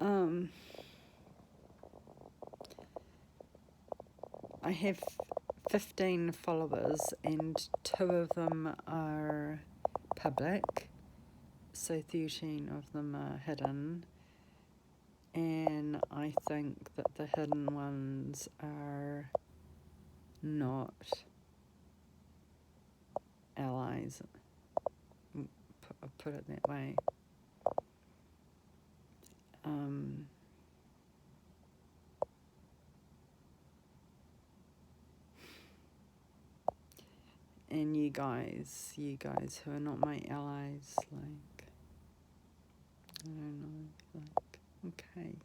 Um, I have 15 followers and 2 of them are public, so 13 of them are hidden. And I think that the hidden ones are not allies. I'll put it that way. And you guys who are not my allies, like, I don't know, like, okay.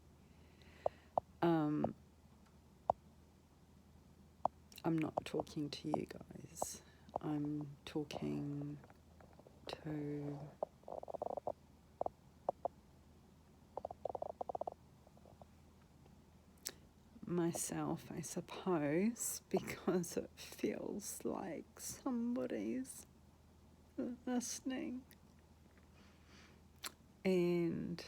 I'm not talking to you guys. I'm talking to myself, I suppose, because it feels like somebody's listening. And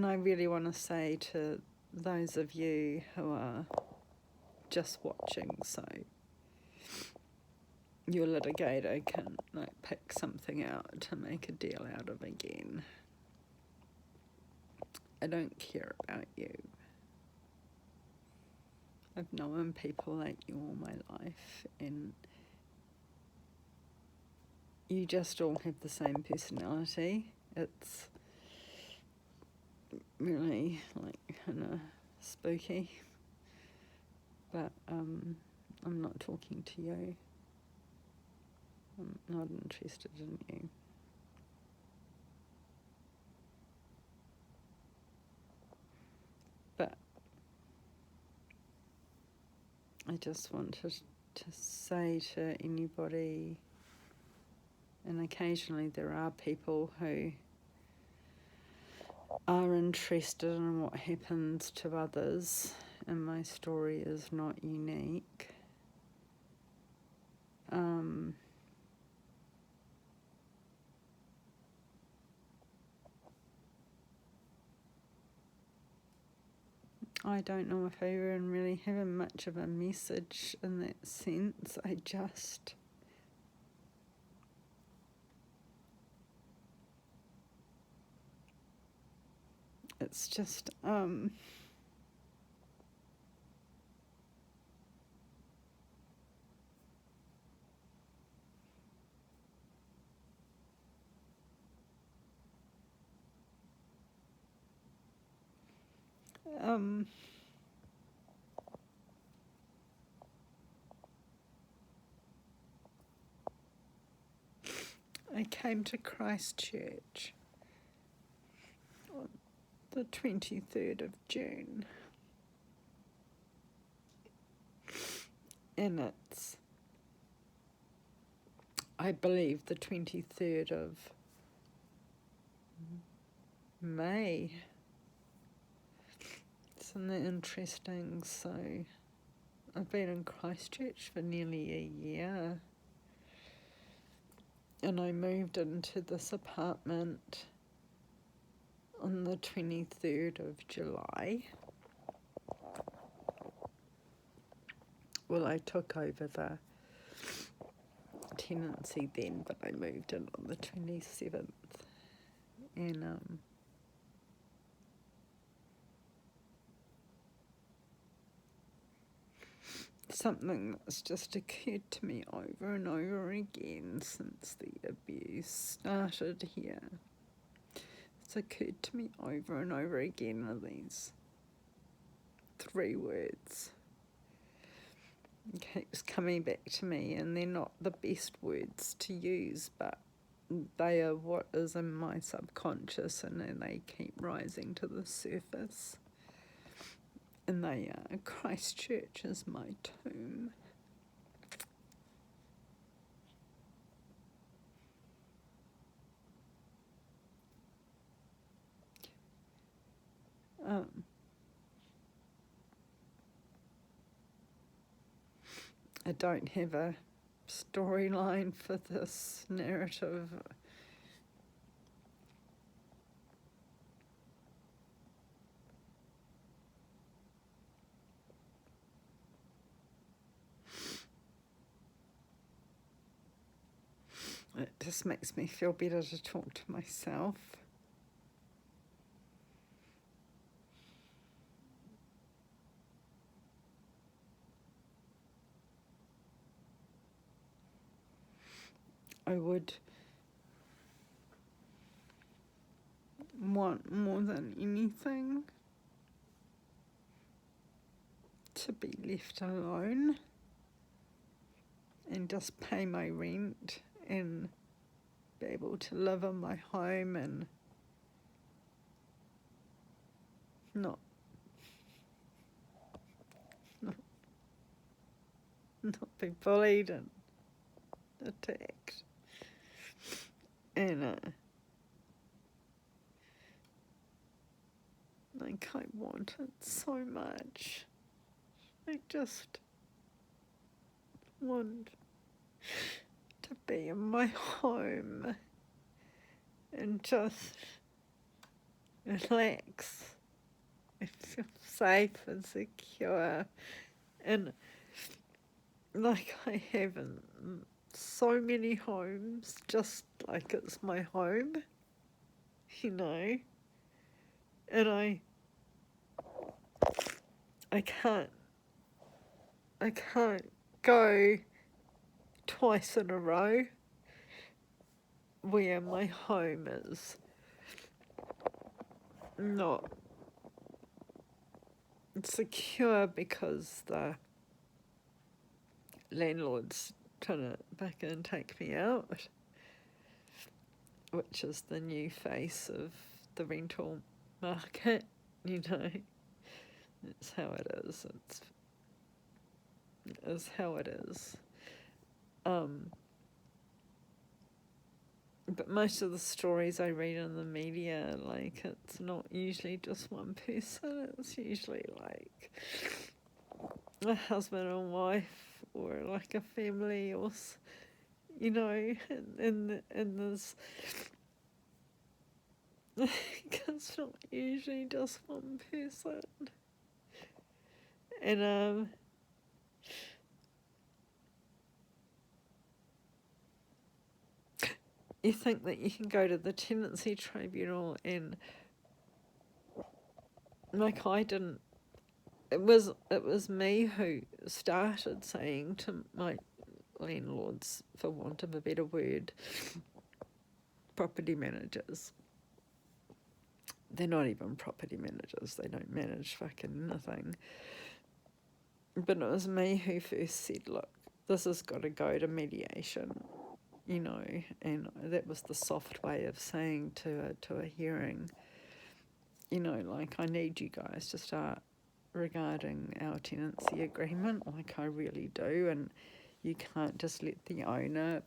I really want to say to those of you who are just watching, so your litigator can like pick something out to make a deal out of again. I don't care about you. I've known people like you all my life, and you just all have the same personality. It's really like kind of spooky, but I'm not talking to you. I'm not interested in you. But I just wanted to say to anybody, and occasionally there are people who are interested in what happens to others, and my story is not unique. I don't know if I even really have much of a message in that sense. It's just, I came to Christchurch on the 23rd of June, and it's, I believe, the 23rd of May. Isn't that interesting? So I've been in Christchurch for nearly a year, and I moved into this apartment on the 23rd of July. Well, I took over the tenancy then, but I moved in on the 27th. And something that's just occurred to me over and over again since the abuse started here. It's occurred to me over and over again are these 3 words. It keeps coming back to me, and they're not the best words to use, but they are what is in my subconscious, and they keep rising to the surface. And they are, Christchurch is my tomb. I don't have a storyline for this narrative. It just makes me feel better to talk to myself. I would want more than anything to be left alone and just pay my rent and be able to live in my home and not be bullied and attacked. And like, I want it so much. I just want to be in my home and just relax and feel safe and secure. And like I have in so many homes, just like it's my home, you know. And I can't go twice in a row where my home is not secure because the landlord's trying to back in and take me out, which is the new face of the rental market, you know. It's how it is. It's how it is. But most of the stories I read in the media, like, it's not usually just one person. It's usually like a husband and wife, or like a family, or you know, and there's it's not usually just one person. And you think that you can go to the tenancy tribunal and, like, I didn't. It was me who started saying to my landlords, for want of a better word, property managers. They're not even property managers. They don't manage fucking nothing. But it was me who first said, look, this has got to go to mediation, you know. And that was the soft way of saying to a hearing, you know, like, I need you guys to start regarding our tenancy agreement, like I really do, and you can't just let the owner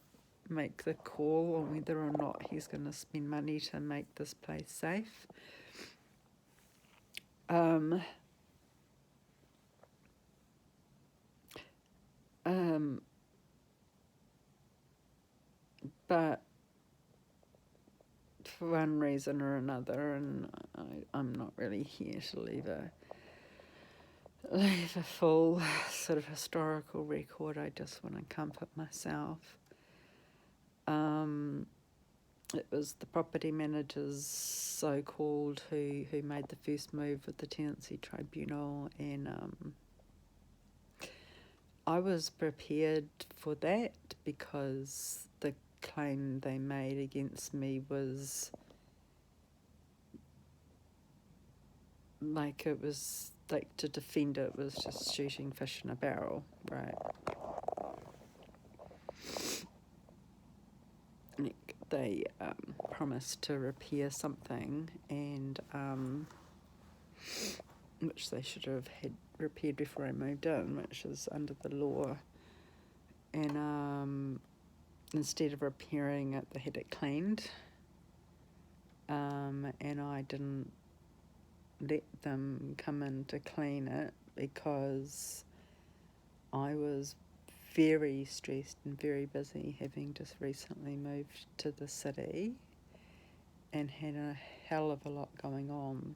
make the call on whether or not he's going to spend money to make this place safe. But for one reason or another, and I'm not really here to leave a full sort of historical record. I just want to comfort myself. It was the property managers, so-called, who made the first move with the tenancy tribunal, and I was prepared for that because the claim they made against me was like, it was like, to defend it was just shooting fish in a barrel, right? Like, they promised to repair something, and which they should have had repaired before I moved in, which is under the law. And instead of repairing it, they had it cleaned. And I didn't let them come in to clean it because I was very stressed and very busy, having just recently moved to the city and had a hell of a lot going on.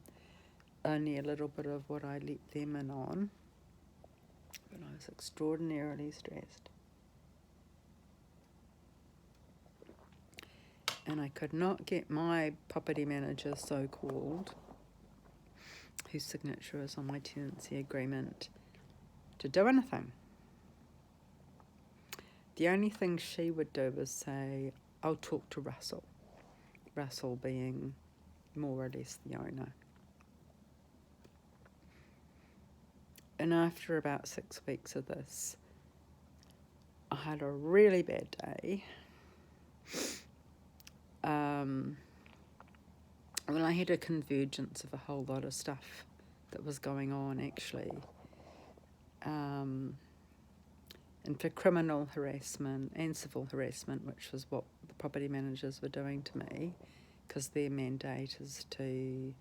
Only a little bit of what I let them in on, but I was extraordinarily stressed. And I could not get my property manager, so-called, whose signature is on my tenancy agreement, to do anything. The only thing she would do was say, I'll talk to Russell. Russell being more or less the owner. And after about 6 weeks of this, I had a really bad day. Well, I had a convergence of a whole lot of stuff that was going on, actually. And for criminal harassment and civil harassment, which was what the property managers were doing to me, because their mandate is to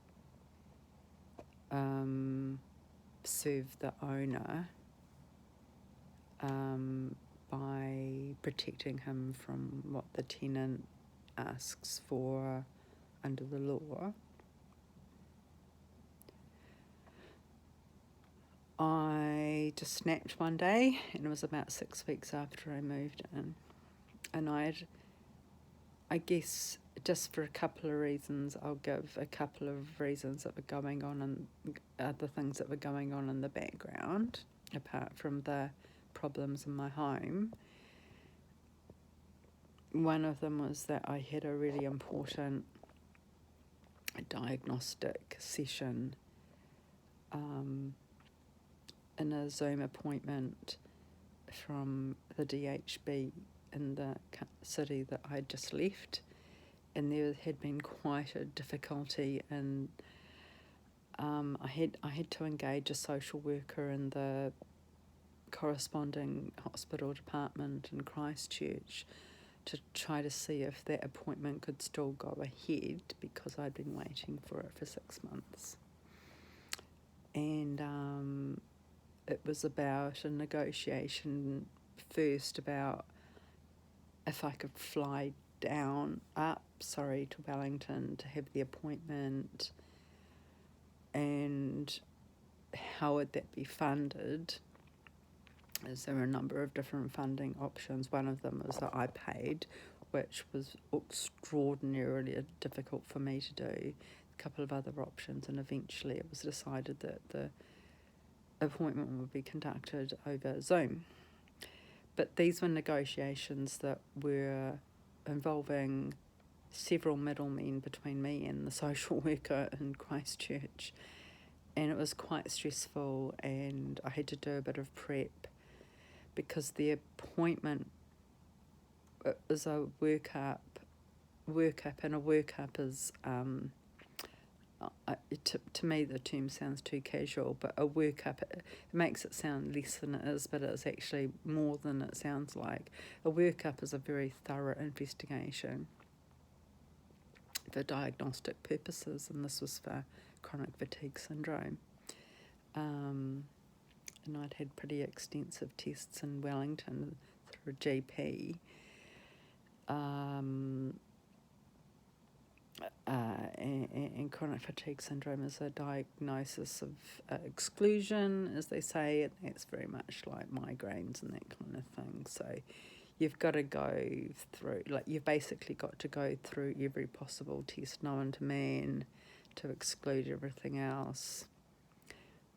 serve the owner by protecting him from what the tenant asks for under the law. I just snapped one day, and it was about 6 weeks after I moved in, and I guess just for a couple of reasons, I'll give a couple of reasons that were going on and other things that were going on in the background, apart from the problems in my home. One of them was that I had a really important diagnostic session in a Zoom appointment from the DHB in the city that I'd just left, and there had been quite a difficulty, and I had to engage a social worker in the corresponding hospital department in Christchurch to try to see if that appointment could still go ahead, because I'd been waiting for it for 6 months. And it was about a negotiation first about if I could fly to Wellington to have the appointment, and how would that be funded, as there were a number of different funding options. One of them was that I paid, which was extraordinarily difficult for me to do. A couple of other options, and eventually it was decided that the appointment would be conducted over Zoom. But these were negotiations that were involving several middlemen between me and the social worker in Christchurch, and it was quite stressful, and I had to do a bit of prep, because the appointment is a workup, and a workup is, to me the term sounds too casual, but a workup, it makes it sound less than it is, but it's actually more than it sounds like. A workup is a very thorough investigation for diagnostic purposes, and this was for chronic fatigue syndrome. And I'd had pretty extensive tests in Wellington through a GP. And chronic fatigue syndrome is a diagnosis of exclusion, as they say, and that's very much like migraines and that kind of thing. So you've got to go through, you've basically got to go through every possible test known to man to exclude everything else.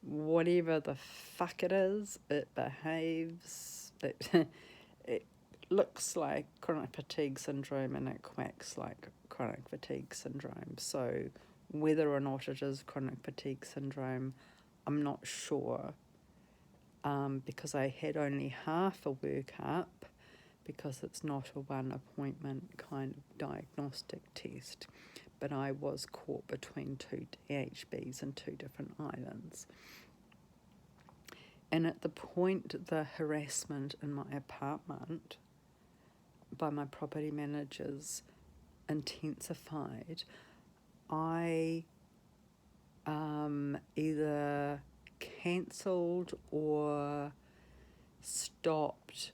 Whatever the fuck it is, it behaves, it looks like chronic fatigue syndrome, and it quacks like chronic fatigue syndrome. So whether or not it is chronic fatigue syndrome, I'm not sure, because I had only half a workup, because it's not a one appointment kind of diagnostic test, but I was caught between two DHBs in two different islands. And at the point the harassment in my apartment by my property managers intensified, I either cancelled or stopped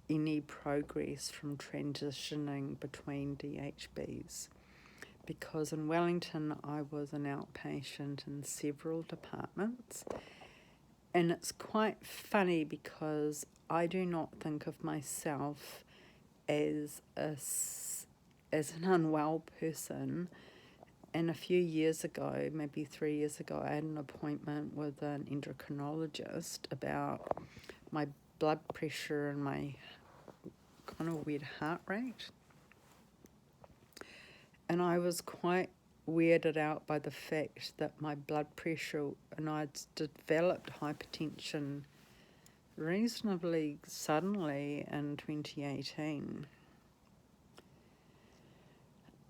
any progress from transitioning between DHBs, because in Wellington I was an outpatient in several departments, and it's quite funny because I do not think of myself as an unwell person. And a few years ago, maybe 3 years ago, I had an appointment with an endocrinologist about my blood pressure and my kind of weird heart rate. And I was quite weirded out by the fact that my blood pressure, and I'd developed hypertension reasonably suddenly in 2018.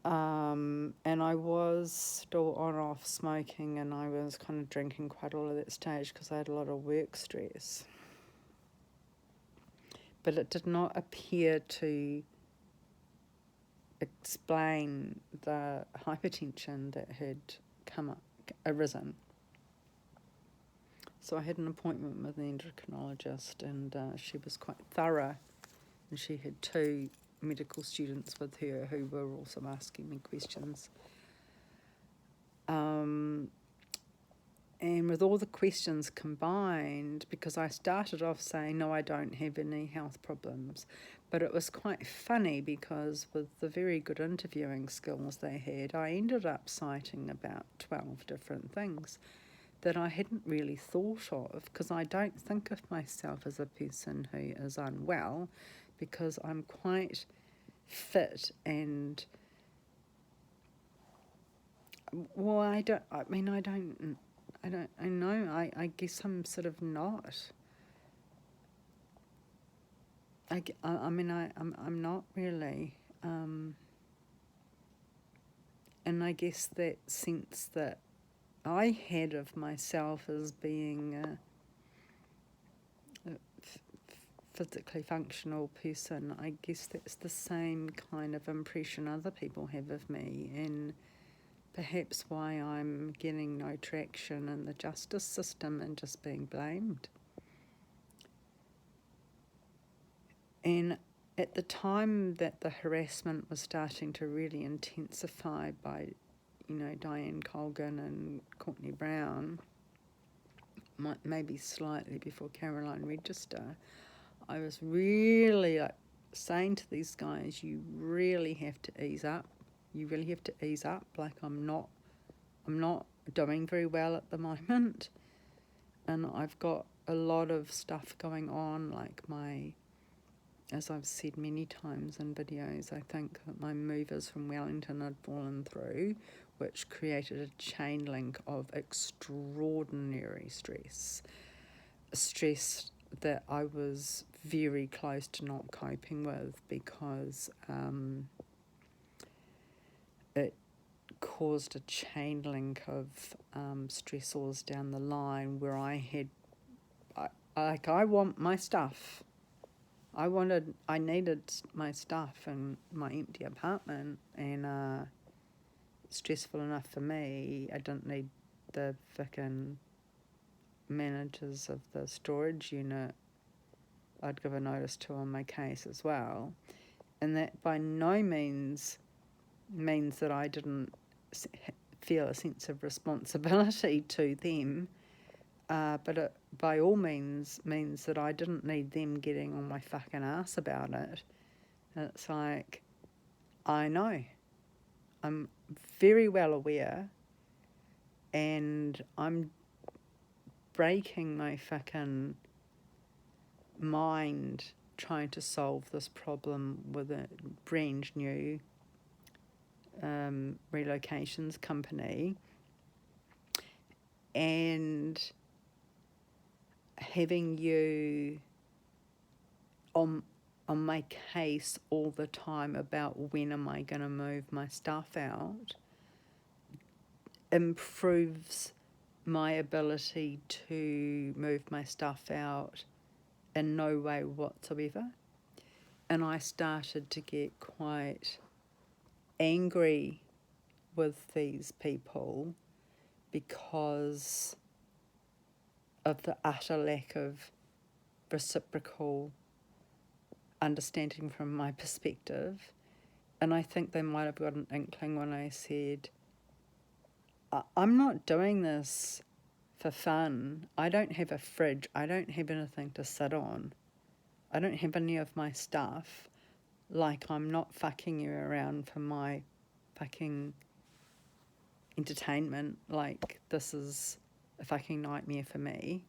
And I was still on off smoking, and I was kind of drinking quite a lot at that stage because I had a lot of work stress. But it did not appear to explain the hypertension that had arisen. So I had an appointment with an endocrinologist, and she was quite thorough, and she had 2 medical students with her who were also asking me questions. And with all the questions combined, because I started off saying, no, I don't have any health problems, but it was quite funny because with the very good interviewing skills they had, I ended up citing about 12 different things that I hadn't really thought of, because I don't think of myself as a person who is unwell, because I'm quite fit and, well, I guess I'm sort of not. I'm not really. And I guess that sense that I had of myself as being a physically functional person, I guess that's the same kind of impression other people have of me, and perhaps why I'm getting no traction in the justice system and just being blamed. And at the time that the harassment was starting to really intensify by, Diane Colgan and Courtney Brown, maybe slightly before Caroline Register, I was really saying to these guys, you really have to ease up. You really have to ease up. Like, I'm not doing very well at the moment, and I've got a lot of stuff going on, like as I've said many times in videos, I think that my movers from Wellington had fallen through, which created a chain link of extraordinary stress that I was very close to not coping with, because it caused a chain link of stressors down the line where I want my stuff. I needed my stuff in my empty apartment, and stressful enough for me. I didn't need the frickin' managers of the storage unit I'd give a notice to on my case as well. And that by no means means that I didn't feel a sense of responsibility to them, but it by all means that I didn't need them getting on my fucking ass about it. And it's like, I know. I'm very well aware, and I'm breaking my fucking mind trying to solve this problem with a brand new relocations company, and having you on my case all the time about when am I going to move my stuff out improves my ability to move my stuff out in no way whatsoever. And I started to get quite angry with these people because of the utter lack of reciprocal understanding from my perspective. And I think they might have got an inkling when I said, I'm not doing this for fun. I don't have a fridge. I don't have anything to sit on. I don't have any of my stuff. Like, I'm not fucking you around for my fucking entertainment. Like, this is a fucking nightmare for me.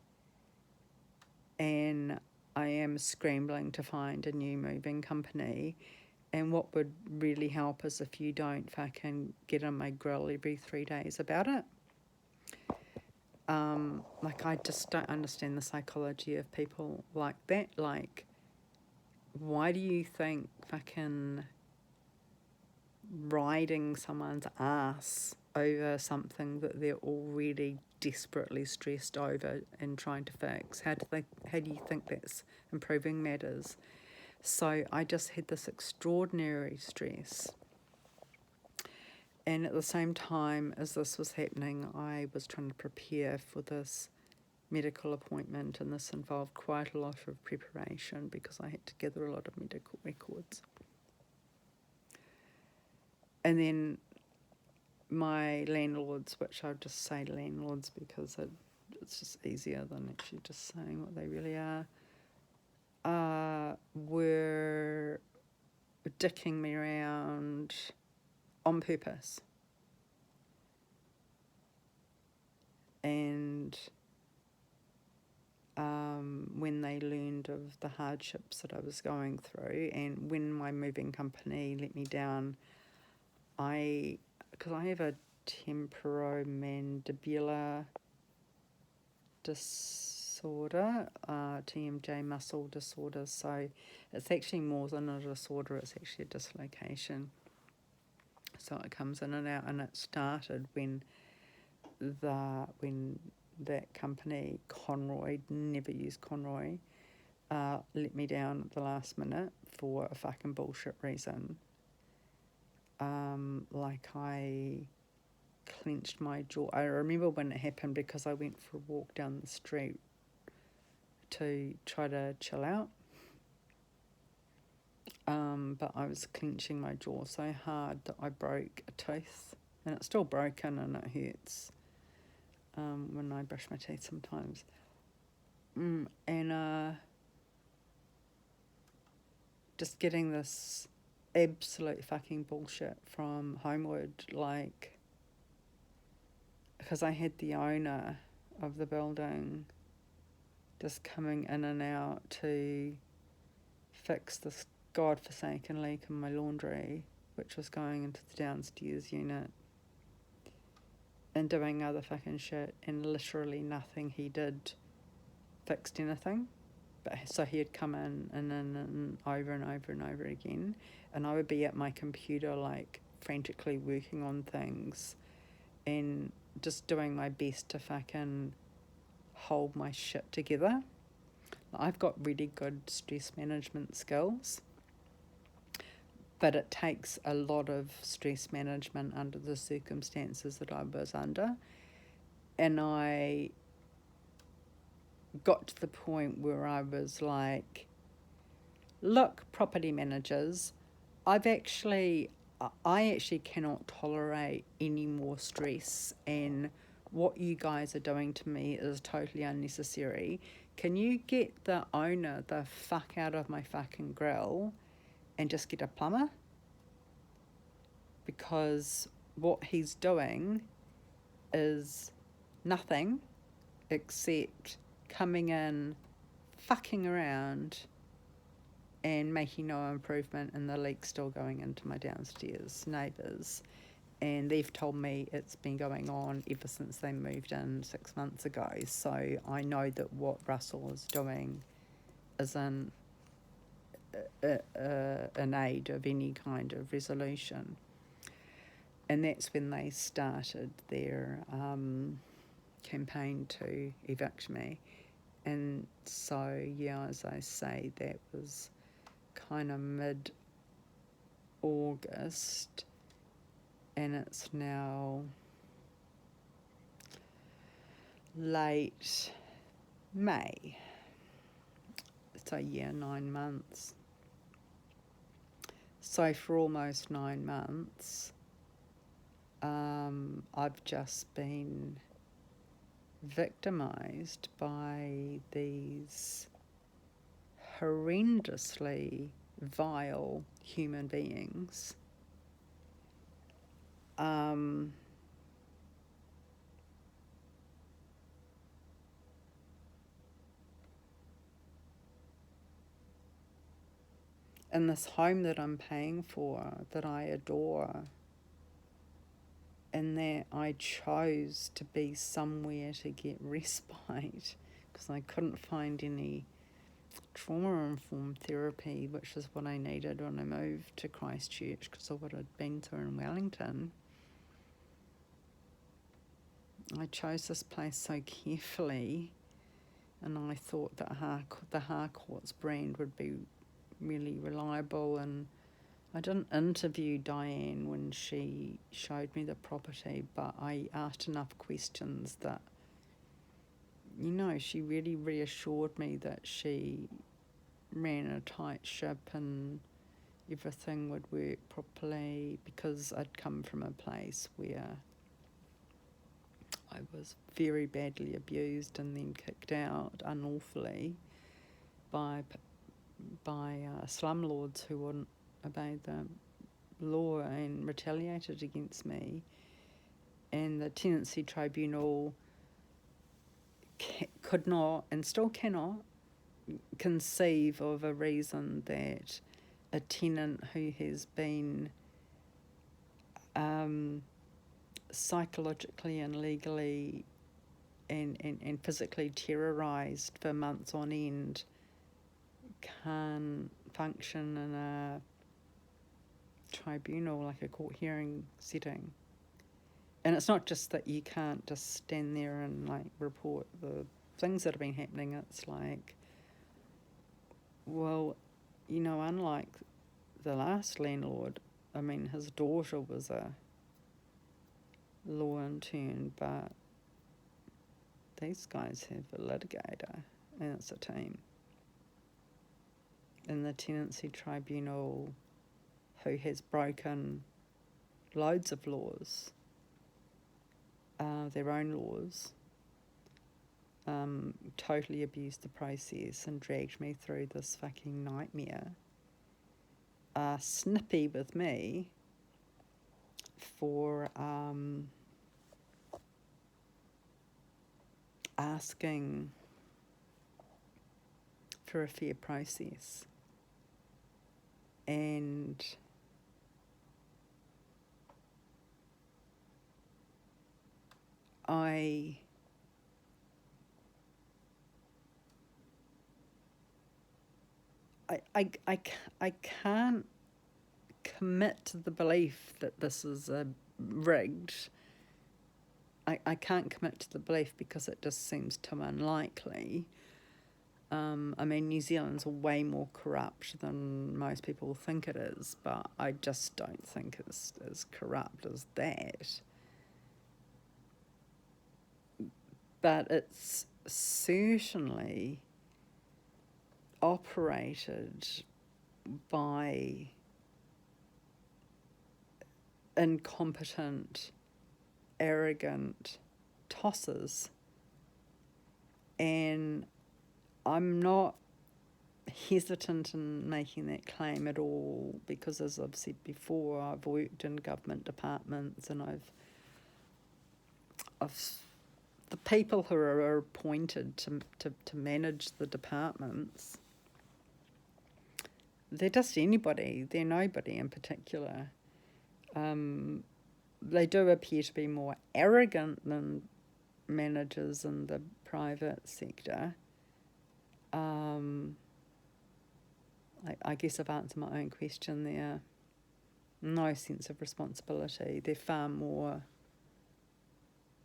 And I am scrambling to find a new moving company. And what would really help is if you don't fucking get on my grill every 3 days about it. Like, I just don't understand the psychology of people like that. Like, why do you think fucking riding someone's ass over something that they're already desperately stressed over and trying to fix? How do you think that's improving matters? So I just had this extraordinary stress. And at the same time as this was happening, I was trying to prepare for this medical appointment, and this involved quite a lot of preparation because I had to gather a lot of medical records. And then my landlords, which I'll just say landlords because it's just easier than actually just saying what they really are, were dicking me around on purpose. And when they learned of the hardships that I was going through, and when my moving company let me down, because I have a temporomandibular disorder, TMJ muscle disorder, so it's actually more than a disorder, it's actually a dislocation. So it comes in and out, and it started when that company, Conroy, never used Conroy, let me down at the last minute for a fucking bullshit reason. Like, I clenched my jaw. I remember when it happened because I went for a walk down the street to try to chill out. But I was clenching my jaw so hard that I broke a tooth, and it's still broken and it hurts when I brush my teeth sometimes. And just getting this absolute fucking bullshit from Homewood, like, because I had the owner of the building just coming in and out to fix this godforsaken leak in my laundry, which was going into the downstairs unit, and doing other fucking shit, and literally nothing he did fixed anything. But so he'd come in and over and over and over again, and I would be at my computer, like, frantically working on things and just doing my best to fucking hold my shit together. I've got really good stress management skills, but it takes a lot of stress management under the circumstances that I was under. And I got to the point where I was like, look, property managers, I actually cannot tolerate any more stress, and what you guys are doing to me is totally unnecessary. Can you get the owner the fuck out of my fucking grill and just get a plumber? Because what he's doing is nothing except coming in, fucking around, and making no improvement, and the leak still going into my downstairs neighbours. And they've told me it's been going on ever since they moved in 6 months ago. So I know that what Russell is doing isn't an aid of any kind of resolution. And that's when they started their campaign to evict me. And so, yeah, as I say, that was kind of mid-August, and it's now late May. So, yeah, 9 months. So for almost 9 months, I've just been victimised by these horrendously vile human beings. In this home that I'm paying for, that I adore, and that I chose to be somewhere to get respite because I couldn't find any trauma-informed therapy, which is what I needed when I moved to Christchurch because of what I'd been through in Wellington. I chose this place so carefully, and I thought that the Harcourt's brand would be really reliable, and I didn't interview Diane when she showed me the property, but I asked enough questions that, she really reassured me that she ran a tight ship and everything would work properly, because I'd come from a place where I was very badly abused and then kicked out unlawfully by slumlords who wouldn't obey the law and retaliated against me. And the Tenancy Tribunal could not, and still cannot, conceive of a reason that a tenant who has been psychologically and legally and physically terrorised for months on end can function in a tribunal, like a court hearing setting. And it's not just that you can't just stand there and report the things that have been happening. It's like, well, unlike the last landlord, his daughter was a law intern, but these guys have a litigator, and it's a team. And the Tenancy Tribunal, who has broken loads of laws, their own laws, totally abused the process and dragged me through this fucking nightmare, snippy with me for asking for a fair process. And I can't commit to the belief that this is rigged. I can't commit to the belief because it just seems too unlikely. New Zealand's way more corrupt than most people think it is, but I just don't think it's as corrupt as that. But it's certainly operated by incompetent, arrogant tossers. And I'm not hesitant in making that claim at all, because as I've said before, I've worked in government departments, and I've the people who are appointed to manage the departments, they're just anybody, they're nobody in particular. They do appear to be more arrogant than managers in the private sector. I guess I've answered my own question there. No sense of responsibility. They're far more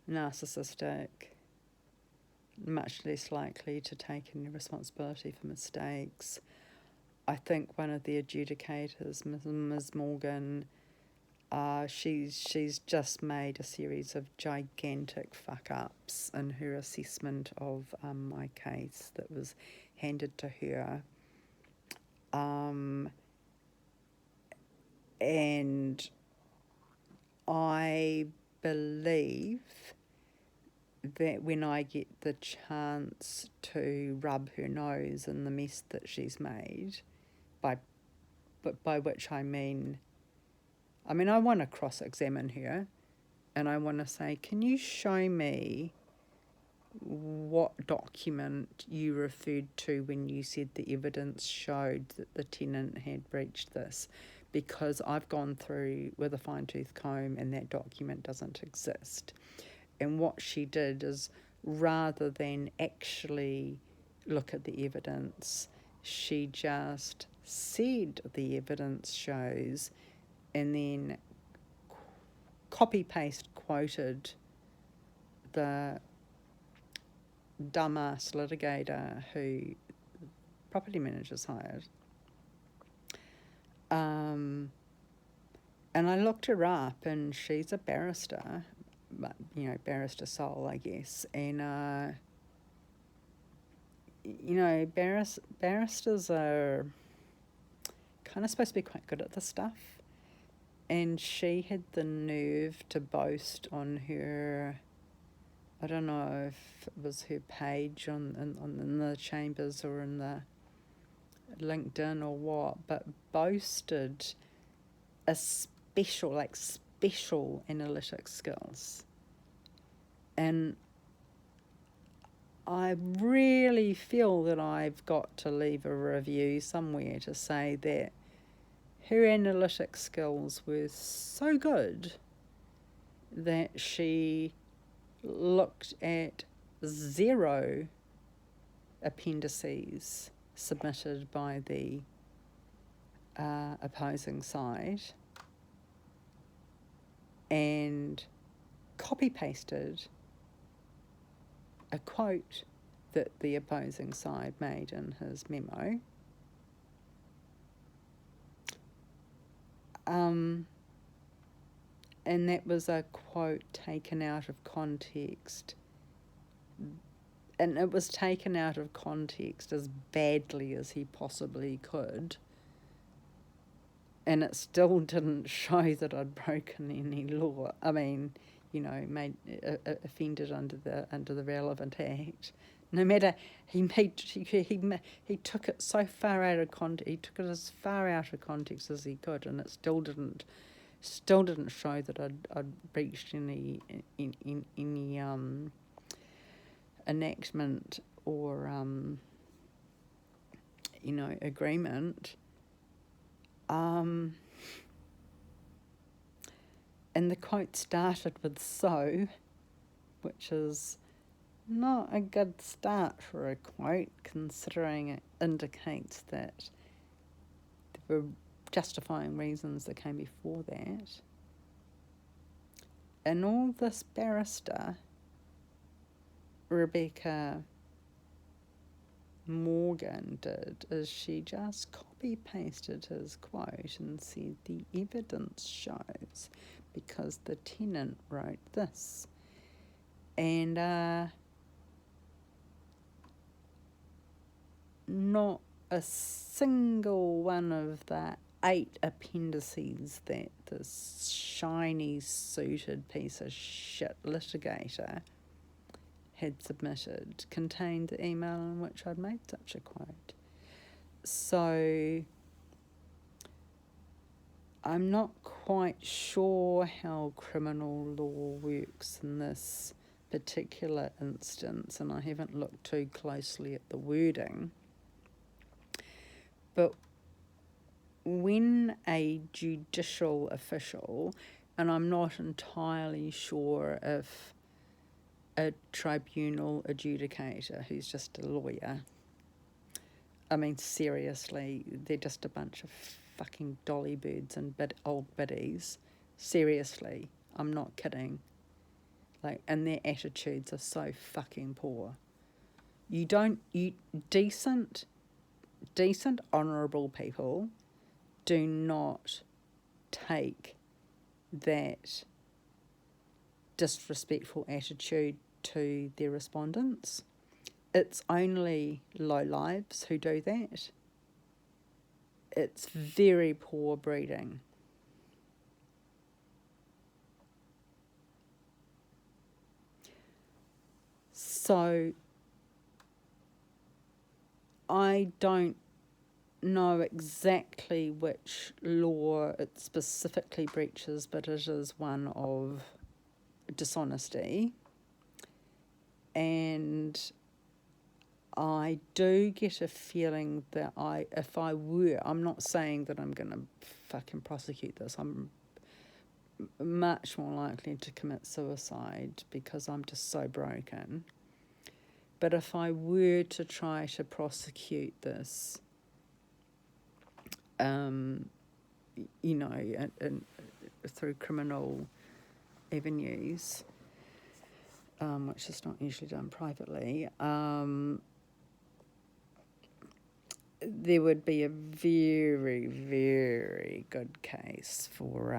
narcissistic, much less likely to take any responsibility for mistakes. I think one of the adjudicators, Ms. Morgan, she's just made a series of gigantic fuck-ups in her assessment of my case that was handed to her. And I believe that when I get the chance to rub her nose in the mess that she's made, by which I mean I want to cross-examine her, and I want to say, can you show me what document you referred to when you said the evidence showed that the tenant had breached this? Because I've gone through with a fine-tooth comb and that document doesn't exist. And what she did is, rather than actually look at the evidence, she just said the evidence shows, and then copy-paste quoted the dumbass litigator who property managers hired. And I looked her up, and she's a barrister, but, barrister soul, I guess. And, barristers are kind of supposed to be quite good at this stuff. And she had the nerve to boast on her, I don't know if it was her page in the Chambers or in the LinkedIn or what, but boasted a special analytic skills. And I really feel that I've got to leave a review somewhere to say that her analytic skills were so good that she looked at 0 appendices submitted by the opposing side and copy-pasted a quote that the opposing side made in his memo. And that was a quote taken out of context. And it was taken out of context as badly as he possibly could. And it still didn't show that I'd broken any law. Made offended under the relevant act. No matter he took it so far out of context. He took it as far out of context as he could, and it still didn't show that I'd breached any enactment or agreement. And the quote started with "so," which is not a good start for a quote, considering it indicates that there were justifying reasons that came before that. And all this barrister, Rebecca Morgan, did is she just copy-pasted his quote and said the evidence shows, because the tenant wrote this. And not a single one of the 8 appendices that this shiny suited piece of shit litigator had submitted contained the email in which I'd made such a quote. So I'm not quite sure how criminal law works in this particular instance, and I haven't looked too closely at the wording. But when a judicial official, and I'm not entirely sure if a tribunal adjudicator who's just a lawyer, seriously, they're just a bunch of fucking dolly birds and old biddies. Seriously, I'm not kidding. And their attitudes are so fucking poor. Decent, honourable people do not take that disrespectful attitude to their respondents. It's only lowlives who do that. It's very poor breeding. So I don't know exactly which law it specifically breaches, but it is one of dishonesty. And I do get a feeling that if I were, I'm not saying that I'm going to fucking prosecute this. I'm much more likely to commit suicide because I'm just so broken. But if I were to try to prosecute this, you know, and through criminal avenues, which is not usually done privately, there would be a very, very good case for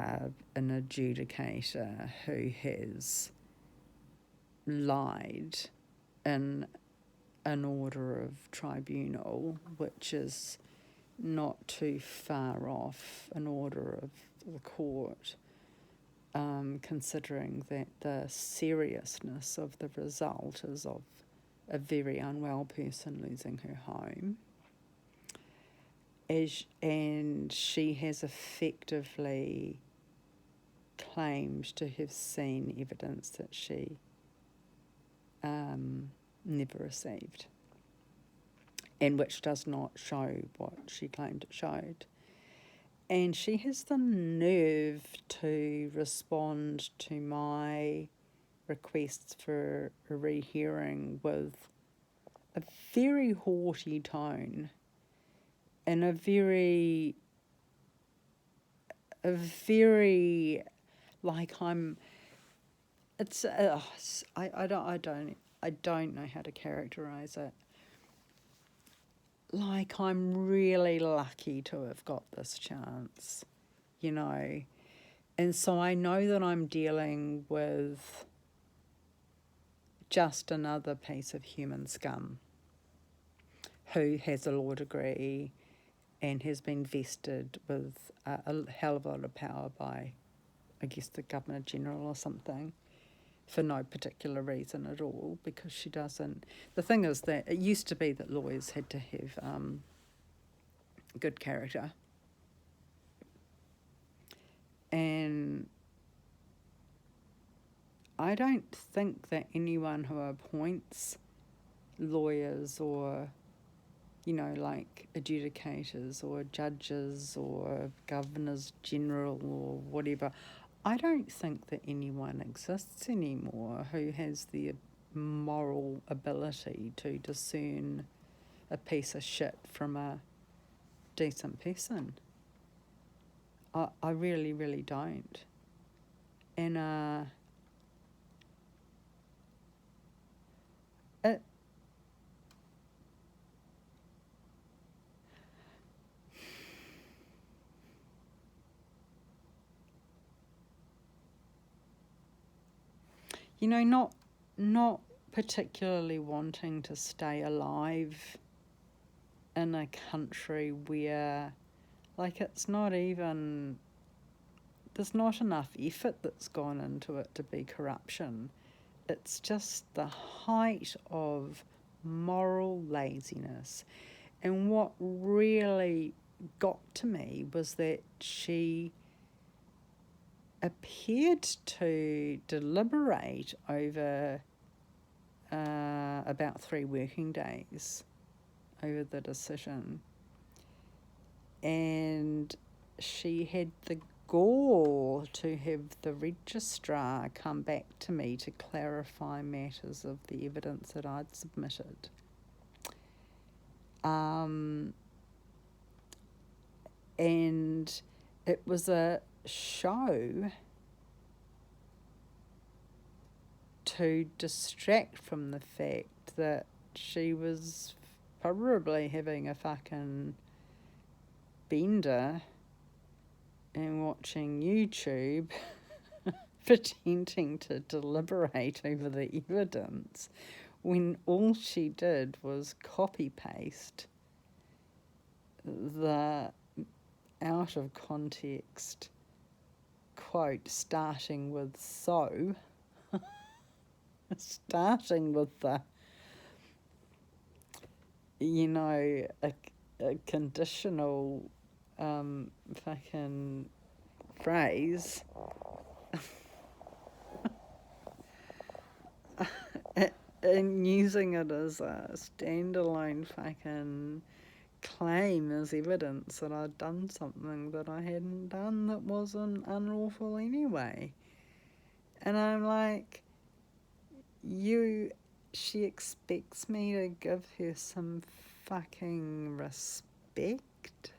an adjudicator who has lied in an order of tribunal, which is not too far off an order of the court, considering that the seriousness of the result is of a very unwell person losing her home. And she has effectively claimed to have seen evidence that she never received, and which does not show what she claimed it showed. And she has the nerve to respond to my requests for a rehearing with a very haughty tone and a very like I'm. It's I don't know how to characterize it. Like I'm really lucky to have got this chance, you know. And so I know that I'm dealing with just another piece of human scum who has a law degree and has been vested with a hell of a lot of power by, I guess, the Governor General or something, for no particular reason at all, because she doesn't. The thing is that it used to be that lawyers had to have good character. And I don't think that anyone who appoints lawyers or, you know, like adjudicators or judges or governors general or whatever, I don't think that anyone exists anymore who has the moral ability to discern a piece of shit from a decent person. I really, really don't. And it you know, not particularly wanting to stay alive in a country where, like, it's not even, there's not enough effort that's gone into it to be corruption. It's just the height of moral laziness. And what really got to me was that she appeared to deliberate over about 3 working days over the decision. And she had the gall to have the registrar come back to me to clarify matters of the evidence that I'd submitted. And it was a show to distract from the fact that she was probably having a fucking bender and watching YouTube pretending to deliberate over the evidence when all she did was copy-paste the out of context quote starting with so, starting with the you know, a conditional fucking phrase and using it as a standalone fucking claim as evidence that I'd done something that I hadn't done that wasn't unlawful anyway. And I'm like, she expects me to give her some fucking respect?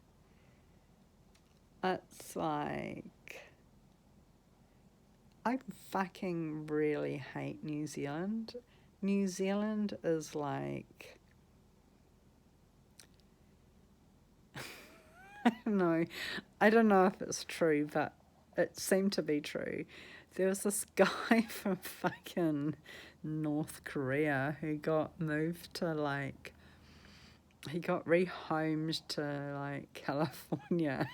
It's like, I fucking really hate New Zealand. New Zealand is like, I don't know if it's true, but it seemed to be true. There was this guy from fucking North Korea who got moved to like, he got rehomed to like California.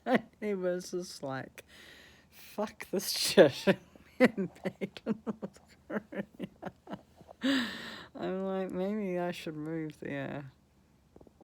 And he was just like, fuck this shit. And back to North Korea. I'm like, maybe I should move there.